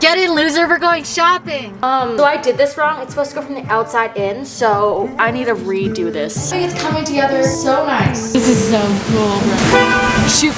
Get in, loser, we're going shopping. So I did this wrong. It's supposed to go from the outside in, so I need to redo this. I think it's coming together so nice. This is so cool, bro. Shoot.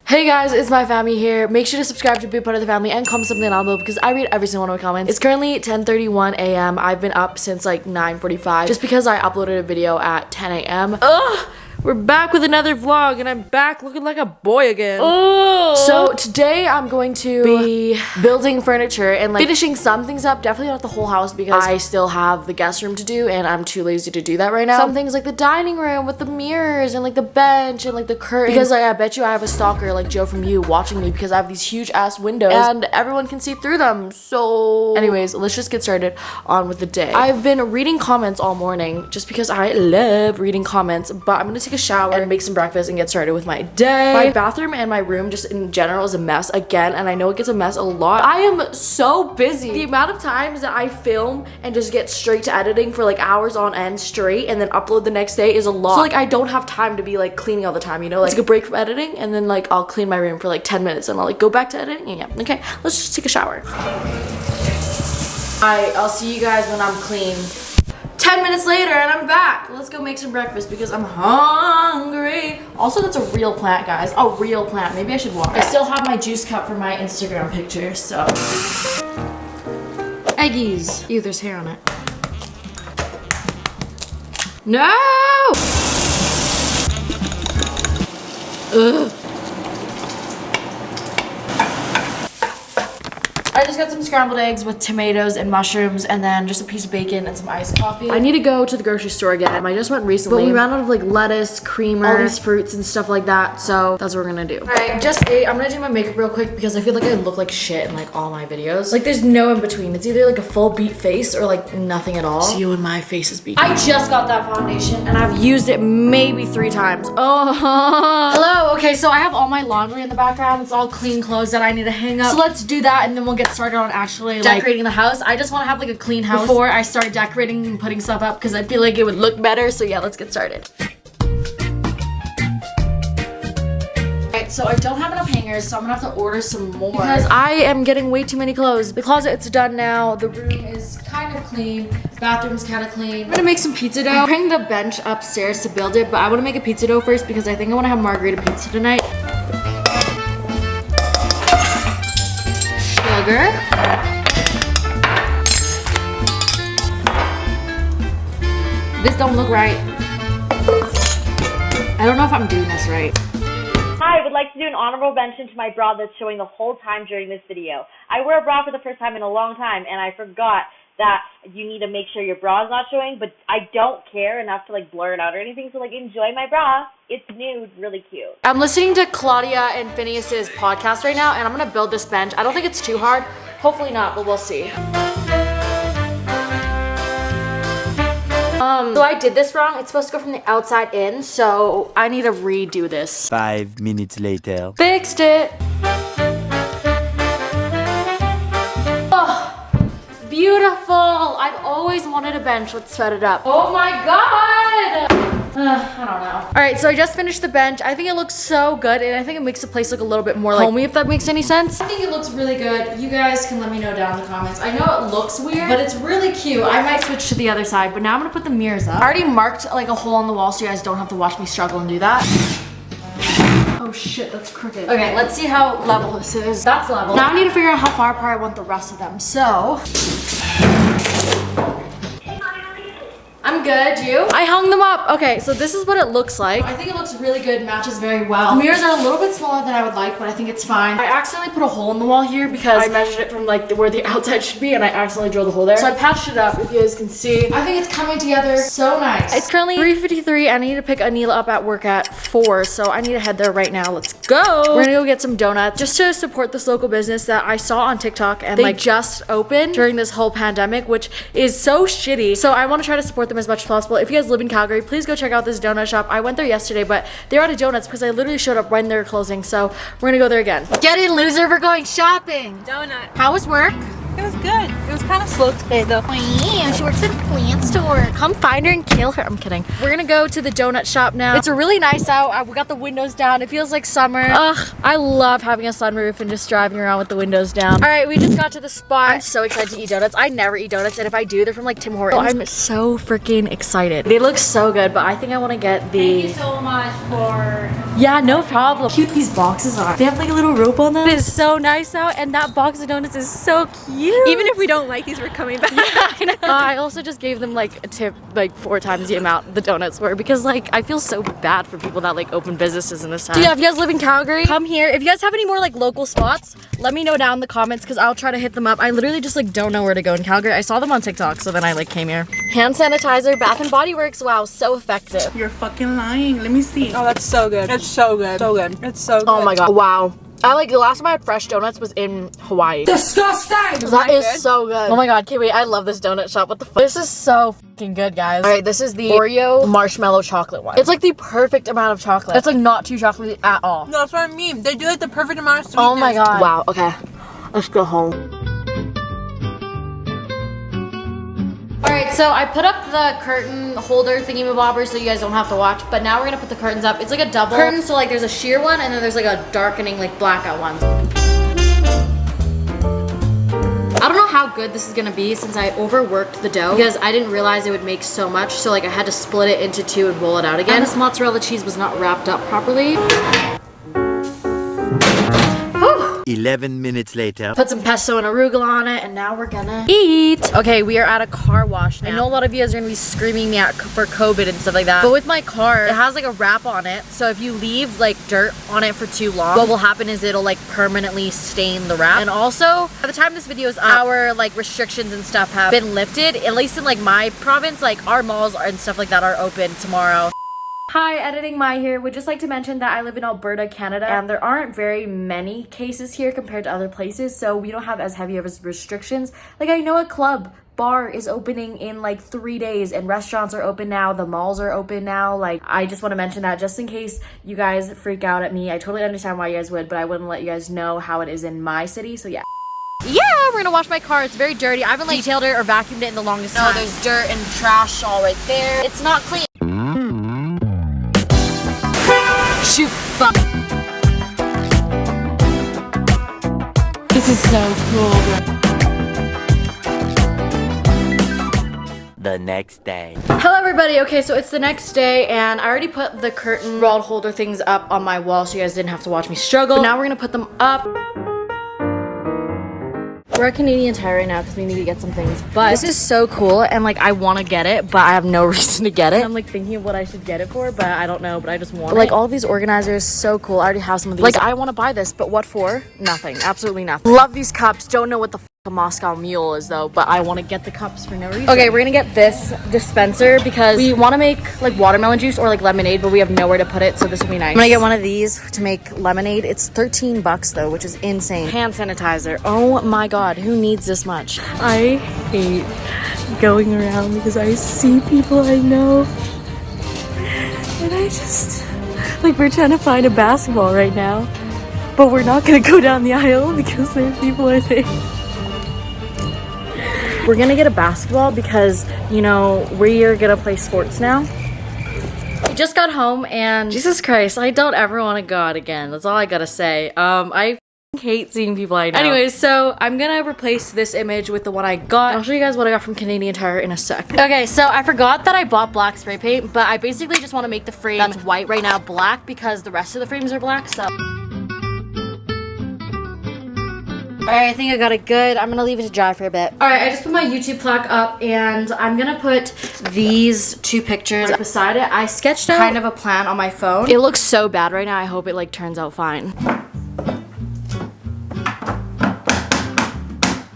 Hey guys, it's maiphammy here. Make sure to subscribe to be a part of the family and comment something down below because I read every single one of my comments. It's currently 10:31 a.m. I've been up since like 9:45 just because I uploaded a video at 10 a.m. Ugh! We're back with another vlog and I'm back looking like a boy again. Oh. So today I'm going to be building furniture and like finishing some things up. Definitely not the whole house because I still have the guest room to do and I'm too lazy to do that right now. Some things like the dining room with the mirrors and like the bench and like the curtains. Because like I bet you I have a stalker like Joe from You watching me because I have these huge ass windows and everyone can see through them. So anyways, let's just get started on with the day. I've been reading comments all morning just because I love reading comments, but I'm gonna take a shower and make some breakfast and get started with my day. My bathroom and my room just in general is a mess again, and I know it gets a mess a lot. I am so busy. The amount of times that I film and just get straight to editing for like hours on end straight and then upload the next day is a lot. So like I don't have time to be like cleaning all the time, you know? Like take a break from editing and then like I'll clean my room for like 10 minutes and I'll like go back to editing and yeah. Okay, let's just take a shower. Alright, I'll see you guys when I'm clean. 10 minutes later and I'm back. Let's go make some breakfast because I'm hungry. Also, that's a real plant, guys. A real plant. Maybe I should water. I still have my juice cup for my Instagram picture, so. Eggies. Ew, there's hair on it. No! Ugh. I just got some scrambled eggs with tomatoes and mushrooms and then just a piece of bacon and some iced coffee. I need to go to the grocery store again. I just went recently, but we ran out of like lettuce, creamer, all these fruits and stuff like that, so that's what we're gonna do. All right, just ate. I'm gonna do my makeup real quick because I feel like I look like shit in like all my videos. Like there's no in between. It's either like a full beat face or like nothing at all. See you when my face is beat. I just got that foundation and I've used it maybe 3 times. Oh, hello. Okay, so I have all my laundry in the background. It's all clean clothes that I need to hang up. So let's do that and then we'll get started on actually like decorating the house. I just want to have like a clean house before I start decorating and putting stuff up because I feel like it would look better. So yeah, let's get started. Alright, so I don't have enough hangers, so I'm gonna have to order some more because I am getting way too many clothes. The closet, it's done now. The room is kind of clean. Bathroom's kind of clean. I'm gonna make some pizza dough. I'm bringing the bench upstairs to build it, but I want to make a pizza dough first because I think I want to have margarita pizza tonight. Sugar. This don't look right. I don't know if I'm doing this right. Hi, I would like to do an honorable mention to my bra that's showing the whole time during this video. I wear a bra for the first time in a long time and I forgot that you need to make sure your bra is not showing, but I don't care enough to like blur it out or anything, so like enjoy my bra. It's nude, really cute. I'm listening to Claudia and Phineas's podcast right now and I'm gonna build this bench. I don't think it's too hard. Hopefully not, but we'll see. So I did this wrong. It's supposed to go from the outside in, so I need to redo this. 5 minutes later. Fixed it. Oh, beautiful. I've always wanted a bench. Let's set it up. Oh my God. I don't know. All right, so I just finished the bench. I think it looks so good, and I think it makes the place look a little bit more like homey, if that makes any sense. I think it looks really good. You guys can let me know down in the comments. I know it looks weird, but it's really cute. I might switch to the other side, but now I'm gonna put the mirrors up. I already marked like a hole on the wall so you guys don't have to watch me struggle and do that. Oh shit, that's crooked. Okay, let's see how level this is. That's level. Now I need to figure out how far apart I want the rest of them. So, I'm good, you? I hung them up. Okay, so this is what it looks like. I think it looks really good, matches very well. The mirrors are a little bit smaller than I would like, but I think it's fine. I accidentally put a hole in the wall here because I measured it from like where the outside should be and I accidentally drilled a hole there. So I patched it up, if you guys can see. I think it's coming together so nice. It's currently 3:53. I need to pick Anila up at work at 4, so I need to head there right now. Let's go. We're gonna go get some donuts just to support this local business that I saw on TikTok and they just opened during this whole pandemic, which is so shitty. So I want to try to support them as much as possible. If you guys live in Calgary, please go check out this donut shop. I went there yesterday, but they're out of donuts because I literally showed up when they were closing, so we're gonna go there again. Get in, loser, we're going shopping. Donut. How was work? It was good. It was kind of slow today though. Yeah, she works at a plant store. Come find her and kill her. I'm kidding. We're gonna go to the donut shop now. It's really nice out. We got the windows down. It feels like summer. Ugh, I love having a sunroof and just driving around with the windows down. All right, we just got to the spot. I'm so excited to eat donuts. I never eat donuts, and if I do, they're from like Tim Hortons. Oh, I'm so freaking excited. They look so good, but I think I want to get the... Thank you so much for... Yeah, no problem. Cute these boxes are. They have like a little rope on them. It is so nice out, and that box of donuts is so cute. Even if we don't like these, we're coming back. Yeah, I also just gave them like a tip like 4 times the amount the donuts were, because like I feel so bad for people that like open businesses in this time. So yeah, if you guys live in Calgary, come here. If you guys have any more like local spots, let me know down in the comments, because I'll try to hit them up. I literally just like don't know where to go in Calgary. I saw them on TikTok, so then I like came here. Hand sanitizer, Bath and Body Works. Wow, so effective. You're fucking lying. Let me see. Oh, that's so good. It's so good. So good. It's so good. Oh my god. Wow. I like the last time I had fresh donuts was in Hawaii. Disgusting! That is good? So good. Oh my god, can't wait. I love this donut shop. What the fuck? This is so fucking good, guys. Alright, this is the Oreo marshmallow chocolate one. It's like the perfect amount of chocolate. It's like not too chocolatey at all. No, that's what I mean. They do like the perfect amount of sweetness. Oh my god. Wow, okay. Let's go home. Alright, so I put up the curtain holder thingy-mabobber so you guys don't have to watch, but now we're gonna put the curtains up. It's like a double curtain, so like there's a sheer one and then there's like a darkening like blackout one. I don't know how good this is gonna be since I overworked the dough, because I didn't realize it would make so much, so like I had to split it into 2 and roll it out again. And this mozzarella cheese was not wrapped up properly. 11 minutes later. Put some pesto and arugula on it, and now we're gonna eat. Okay, we are at a car wash now. I know a lot of you guys are gonna be screaming me out for COVID and stuff like that, but with my car, it has like a wrap on it, so if you leave like dirt on it for too long, what will happen is it'll like permanently stain the wrap. And also, by the time this video is up, our like restrictions and stuff have been lifted, at least in like my province. Like our malls and stuff like that are open tomorrow. Hi, Editing Mai here. Would just like to mention that I live in Alberta, Canada, and there aren't very many cases here compared to other places, so we don't have as heavy of restrictions. Like, I know a club bar is opening in like 3 days, and restaurants are open now, the malls are open now. Like, I just want to mention that just in case you guys freak out at me. I totally understand why you guys would, but I wouldn't let you guys know how it is in my city, so yeah. Yeah, we're gonna wash my car. It's very dirty. I haven't like detailed it or vacuumed it in the longest time. No, there's dirt and trash all right there. It's not clean. Shoot, fuck. This is so cool. The next day. Hello everybody. Okay, so it's the next day and I already put the curtain rod holder things up on my wall so you guys didn't have to watch me struggle. But now we're gonna put them up. We're at Canadian Tire right now because we need to get some things, but this is so cool and like I want to get it, but I have no reason to get it. I'm like thinking of what I should get it for, but I don't know, but I just want it. Like all these organizers, so cool. I already have some of these. Like I want to buy this, but what for? Nothing. Absolutely nothing. Love these cups. Don't know what the a Moscow Mule is though, but I want to get the cups for no reason. Okay, we're gonna get this dispenser because we want to make like watermelon juice or like lemonade, but we have nowhere to put it, so this will be nice. I'm gonna get one of these to make lemonade. It's 13 bucks though, which is insane. Hand sanitizer. Oh my god, who needs this much? I hate going around because I see people I know and I just like, we're trying to find a basketball right now, but we're not gonna go down the aisle because there are people I think. We're gonna get a basketball because, you know, we're gonna play sports now. We just got home and Jesus Christ, I don't ever want to go out again. That's all I gotta say. I hate seeing people I know. Anyways, so I'm gonna replace this image with the one I got. I'll show you guys what I got from Canadian Tire in a sec. Okay, so I forgot that I bought black spray paint, but I basically just want to make the frame that's white right now black because the rest of the frames are black, so. Alright, I think I got it good. I'm gonna leave it to dry for a bit. Alright, I just put my YouTube plaque up and I'm gonna put these 2 pictures beside it. I sketched out kind of a plan on my phone. It looks so bad right now. I hope it like turns out fine.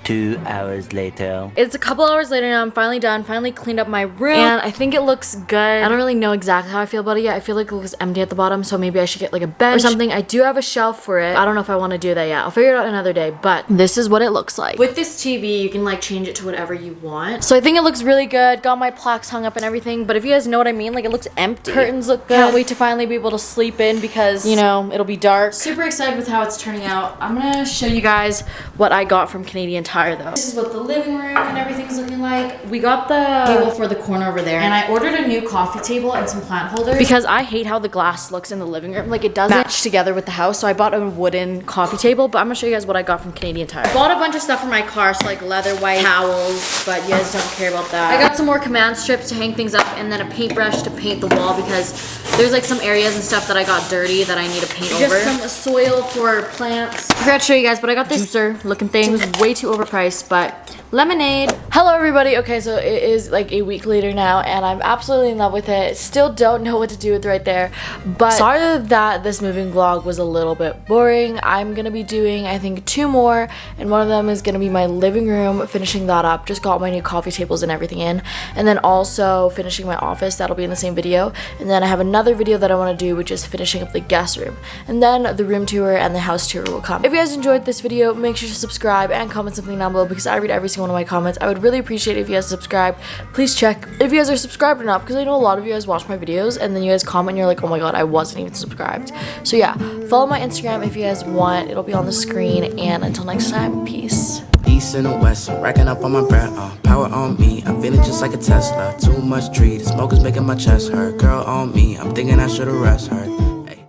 2 hours later. It's a couple hours later now. I'm finally done. Finally cleaned up my room. And I think it looks good. I don't really know exactly how I feel about it yet. I feel like it looks empty at the bottom, so maybe I should get like a bench or something. I do have a shelf for it. I don't know if I want to do that yet. I'll figure it out another day, but this is what it looks like. With this TV, you can like change it to whatever you want. So I think it looks really good. Got my plaques hung up and everything, but if you guys know what I mean, like it looks empty. Curtains look good. Can't wait to finally be able to sleep in because, you know, it'll be dark. Super excited with how it's turning out. I'm gonna show you guys what I got from Canadian Tire. entire though. This is what the living room and everything's looking like. We got the table for the corner over there, and I ordered a new coffee table and some plant holders because I hate how the glass looks in the living room. Like, it doesn't match together with the house, so I bought a wooden coffee table, but I'm gonna show you guys what I got from Canadian Tire. I bought a bunch of stuff for my car, so like leather white towels, but you guys don't care about that. I got some more command strips to hang things up, and then a paintbrush to paint the wall because there's like some areas and stuff that I got dirty that I need to paint over. Just some soil for plants. I forgot to show you guys, but I got this juicer looking thing. It was way too overpriced, but lemonade. Hello everybody. Okay, so it is like a week later now, and I'm absolutely in love with it. Still don't know what to do with right there, but sorry that this moving vlog was a little bit boring. I'm gonna be doing, I think, 2 more, and one of them is gonna be my living room, finishing that up. Just got my new coffee tables and everything in, and then also finishing my office. That'll be in the same video. And then I have another video that I want to do, which is finishing up the guest room, and then the room tour and the house tour will come. If you guys enjoyed this video, make sure to subscribe and comment something down below because I read every single one of my comments. I would really appreciate it if you guys subscribe. Please check if you guys are subscribed or not, because I know a lot of you guys watch my videos and then you guys comment and you're like, oh my god, I wasn't even subscribed. So yeah, follow my Instagram if you guys want. It'll be on the screen, and until next time, peace. East and the west, racking up on my breath, power on me, I'm feeling just like a Tesla. Too much tree, the smoke is making my chest hurt. Girl on me, I'm thinking I should've rest her.